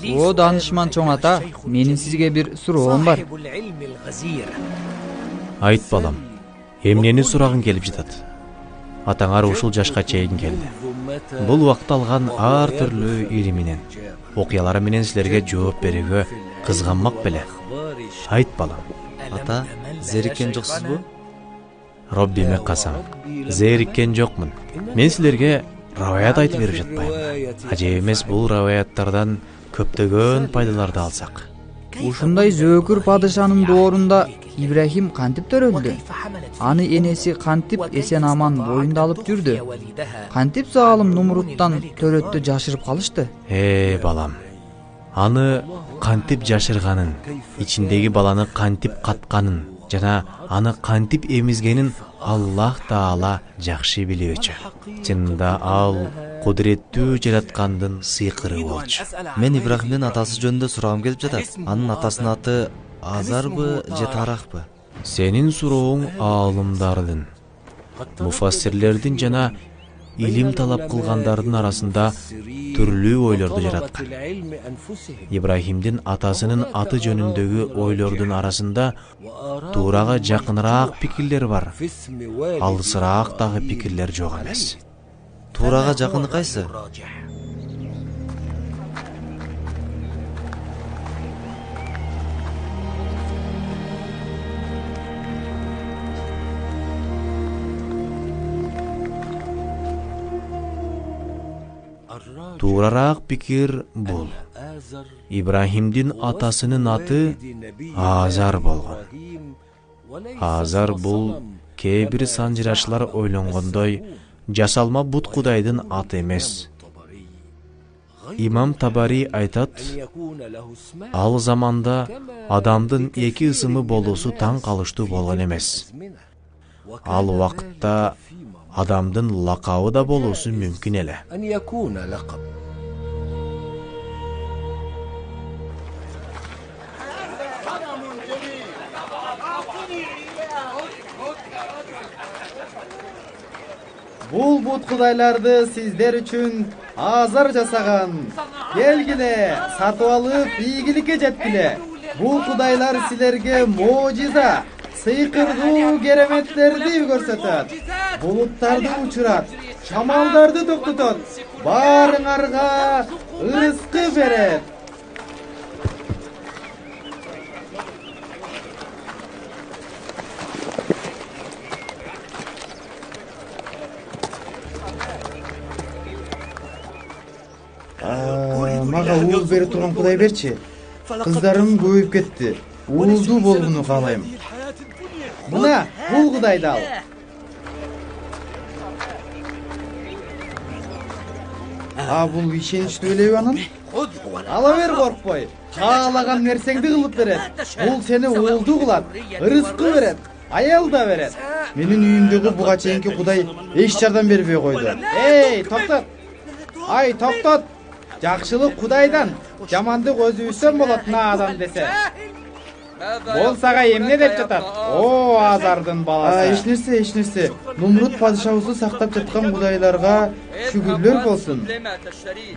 О, данышман чоң ата, менин сизге бир суроом бар. Айт балам, эмнени сурагың келип жатат? Атаңар ушул жашка чейин келди. Бул убакта алган ар түрлүү илиминен, окуялары менен силерге жооп берүүгө кызганмак беле. Айт балам. Ата, зериккен жоксузбу? Роббиме касам, зериккен жокмун. Мен силерге раваят айтып берип жатпайм. Ажеп эмес, бул раваяттардан көптөгөн пайдаларды алсак. Ушундай зөөкүр падышанын доорунда Ибрахим кантип төрөлдү? Аны энеси кантип эсен аман боюнда алып жүрдү? Кантип заалым Нумруттан төрөттү жашырып калышты? Балам, аны кантип жашырганын, ичиндеги баланы кантип катканын жана аны кантип эмизгенин Аллах Таала жакшы билүүчү. Чынында ал кудуреттүү жараткандын сыйкыры болчу. Мен Ибрахимдин атасы жөнүндө сурагым келип жатат. Анын атасынын аты Азарбы же Тарахпы? Сенин сурооң аалымдардын, муфассирлердин жана илим талап кылгандардын арасында түрлүү ойлорду жараткан. Ибрахимдин атасынын аты жөнүндөгү ойлордун арасында туурага жакыныраак пикирлер бар. Алысыраак дагы пикирлер жок эмес. Туурага жакыны кайсы? Туурарак пикир бул. Ибрахимдин атасынын аты Азар болгон. Азар бул кээ бир санжырачылар ойлонгондой жасалма бут кудайдын аты эмес. Имам Табари айтат, ал заманда адамдын эки ысымы болуусу таң калыштуу болгон эмес. Ал убакытта адамдын лакабы да болуусу мүмкүн эле. Бул бут кудайларды сиздер үчүн Азар жасаган. Келгиле, сатып алып, ийгиликке жеткиле. Бул кудайлар силерге можиза, сыйкырдуу кереметтерди көрсөтөт. Булуттарды учурат, шамалдарды токтотот, баарыңарга ырыскы берет. Мага уул бере турган кудай берчи. Кыздарым көбөйүп кетти. Уулдуу болгону каалайм. Мына бул кудайды ал. Бул ишеничтүү элеби анан? Ала бер, коркпой. Каалаган нерсеңди кылып берет. Бул сени уулдуу кылат, ырыскы берет, аял да берет. Менин үйүмдөгү буга чейинки кудай эч жардам бербей койду. Токтот. Токтот. Жакшылык кудайдан, жамандык өзүбүздөн болот наадан десе. Бол сага эмне деп жатат? О, Азардын баласы. Эч нерсе. Нумрут падышабызды сактап жаткан кудайларга шүгүрлөр болсун.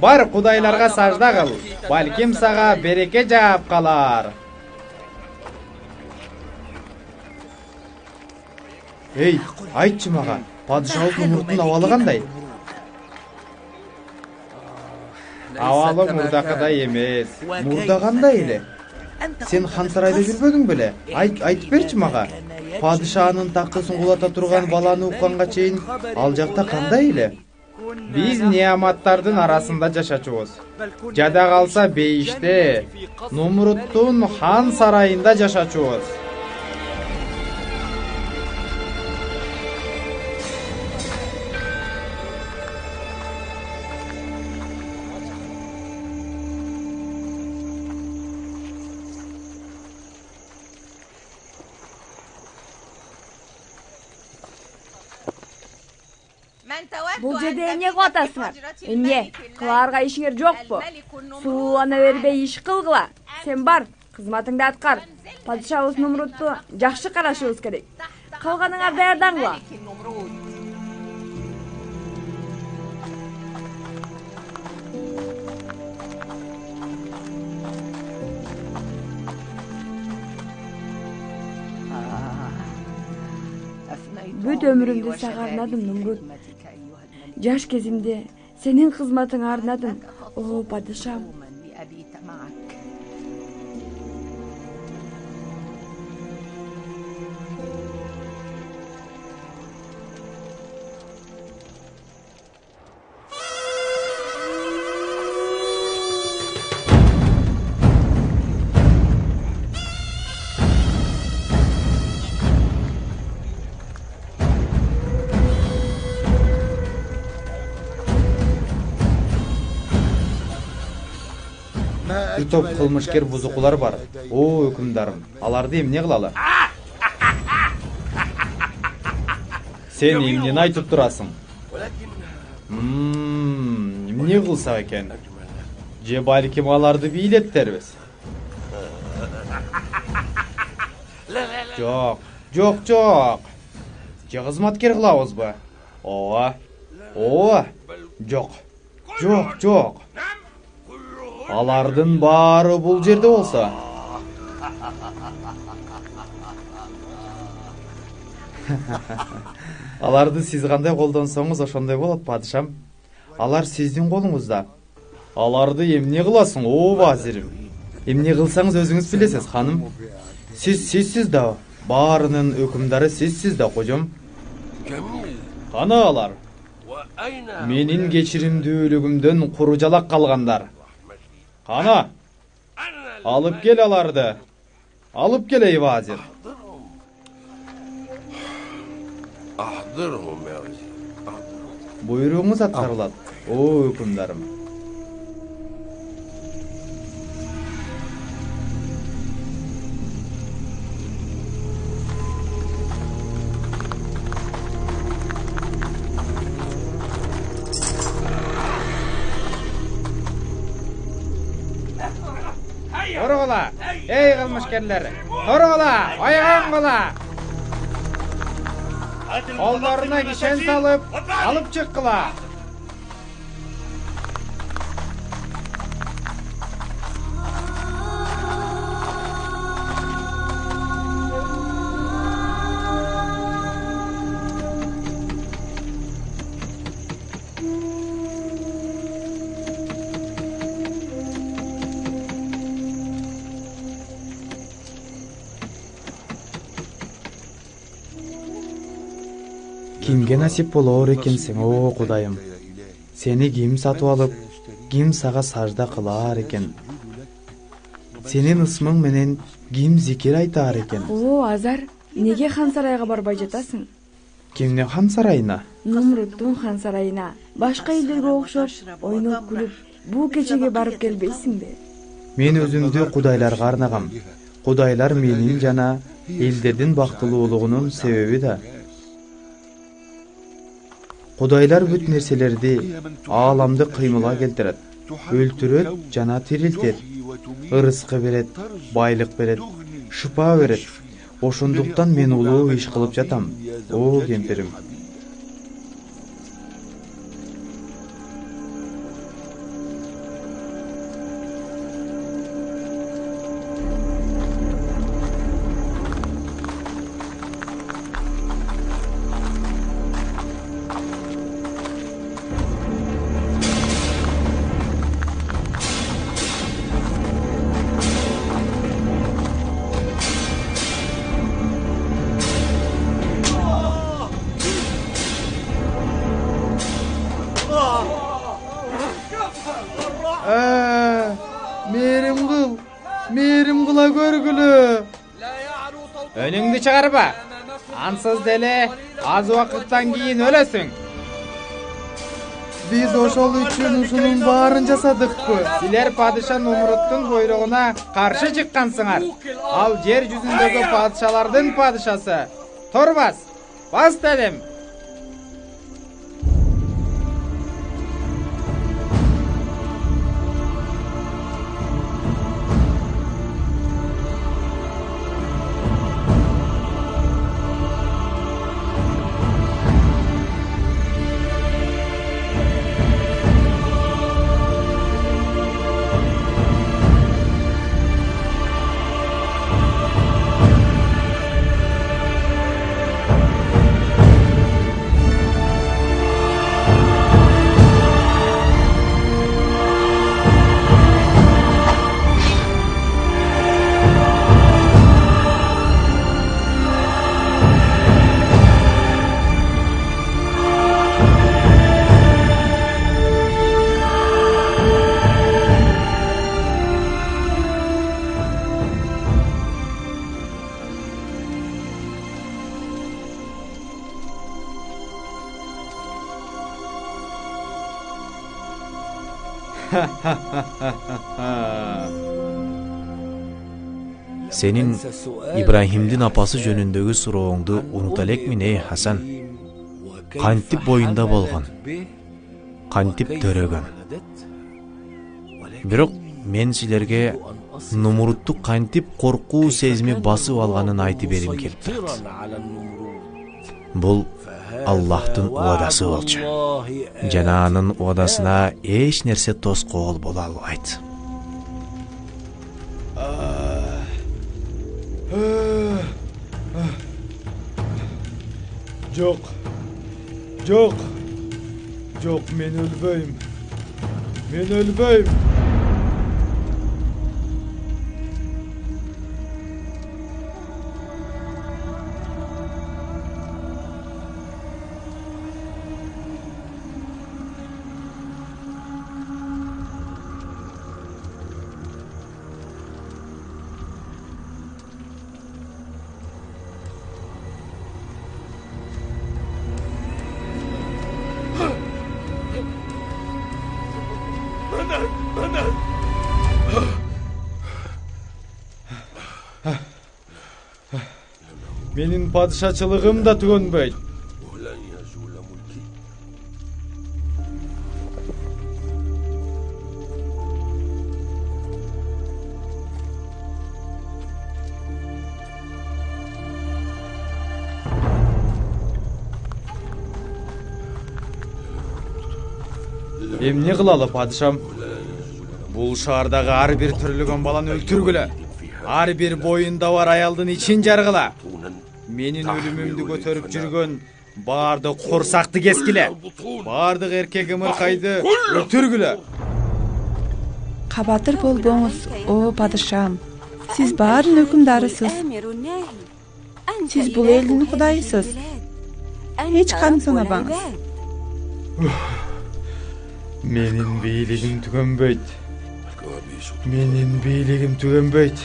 Бар кудайларга сажда кыл. Балким сага береке жаап калар. Айтчы мага, падышабыз Нумруттун абалы кандай? Абалы мурдакыдай эмес. Мурдагандай эле. Сен хан сарайда жүрбөдүң беле? Айтып берчи мага. Падышанын такысын кулата турган баланы укканга чейин ал жакта кандай эле? Биз неаматтардын арасында жашачубуз. Жада калса бейиште, Нумруттун хан сарайында жашачубуз. Бул жерде эмне кылып атасыңар? Эмне? Кылаарга ишиңер жокпу? Суулана бербей иш кылгыла. Сен бар, кызматыңды аткар. Падышабыз Нумрутту жакшы карашыбыз керек. Калганыңар даярдаңла. бүт өмүрүмдү сага арнадым, Нумрут. Жаш кезимде сенин кызматыңа арнадым, о падышам. Бир топ кылмышкер бузукулар бар. О өкүмдарым, аларды эмне кылалы? Сен эмнени айтып турасың? Эмне кылсак экен? Же балким аларды бийлеттербиз? Жок. Же кызматкер кылабызбы? Ооба. Жок. Алардын баары бул жерде болсо. Аларды сиз кандай колдонсоңуз ошондой болот, падышам. Алар сиздин колуңузда. Аларды эмне кыласың, о базирим? Эмне кылсаңыз өзүңүз билесиз, ханым. Сизсиз да, баарынын өкүмдары сизсиз да, кожом. Кана алар? Менин кечиримдүүлүгүмдөн куру жалак калгандар. Кана, алып кел аларды. Алып кел ey вазир. Буйруğunuz аткарылат, о өкүмдарым. Торгула, ey кылмышкерлер, торгула, айгаңгыла. Колларына кишен салып, алып чыккыла. Кимге насип болоор экенсиң, о Кудайым? Сени ким сатып алып, ким сага сажда кылаар экен? Сенин ысмың менен ким зикир айтаар экен? О Азар, неге хан сарайга барбай жатасың? Кимдин хан сарайына? Нумруттун хан сарайына. Башка элдерге окшоп, ойноп күлүп, бул кечеге барып келбейсиңби? Мен өзүмдү кудайларга арнагам. Кудайлар менин жана элдердин бактылуулугунун себеби да. Кудайлар бүт нерселерди, ааламды кыймылга келтирет, өлтүрөт жана тирилтет, ырыскы берет, байлык берет, шыпа берет. Ошондуктан мен улуу иш кылып жатам, о кемпирим. Мээрим кыла көргүлө. Өнүңдү чыгарба. Ансыз деле аз убакыттан кийин өлөсүң. Биз ошол үчүн ушунун баарын жасадыкпы? Силер падыша Нумруттун буйругуна каршы чыккансыңар. Ал жер жүзүндөгү падышалардын падышасы. Торбас, бас дедим. Senin İbrahim'din apası jönündөгү сурооңду унута элекмин ey Hasan? Кантип боюнда болгон, кантип төрөгөн. Бирок мен силерге Numruтту кантип коркуу сезими басып алганын айтып берим келип турат. Бул Аллахтын уадасы болчу. Жана анын уадасына эч нерсе тоскоол боло албайт. Жок. Жок. Жок, мен өлбөйм. Мен өлбөйм. Менин падышачылыгым да түгөнбөйт. Эмне кылалы, падышам? Бул шаардагы ар бир төрөлгөн баланы өлтүргүлө. Ар бир боюнда бар аялдын ичин жаргыла. Менин өлүмүмдү көтөрүп жүргөн баардык корсакты кескиле. Баардык эркек ымыркайды өлтүргүлө. Кабатыр болбоңуз, о падышам. Сиз баарын өкүмдарысыз. Сиз бул элдин кудайысыз. Эч кан санабаңыз. Менин бийлигим түгөнбөйт. Менин бийлигим түгөнбөйт.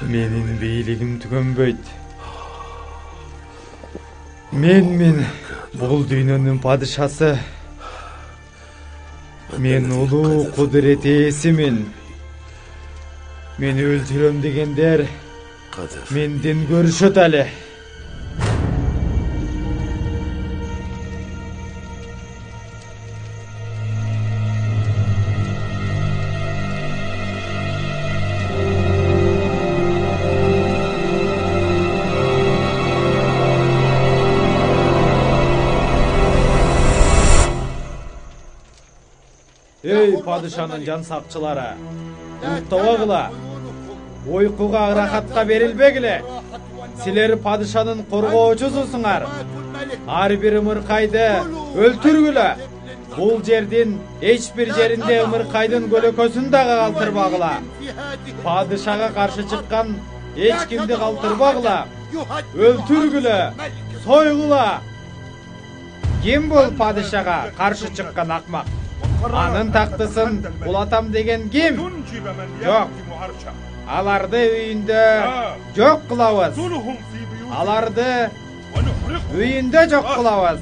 Менин бийлигим түгөнбөйт. Мен бул дүйнөнүн падышасы. Мен улуу кудурет ээсимин. Мени өлтүрөм дегендер менден көрүшөт эле. Эй, падышанын жан сакчылары, уктабагыла. Уйкуга ырахатка берилбегиле. Силер падышанын коргоочусусуңар. Ар бир ымыркайды өлтүргүлө. Бул жердин эч бир жеринде ымыркайдын көлөкөсүн дагы калтырбагыла. Падышага каршы чыккан эч кимди калтырбагыла. Өлтүргүлө, сойгула. Ким бул падышага каршы чыккан акмак? Анын тактысын улатам деген ким? Жок. Аларды үйүндө жок кылабыз. Аларды үйүндө жок кылабыз.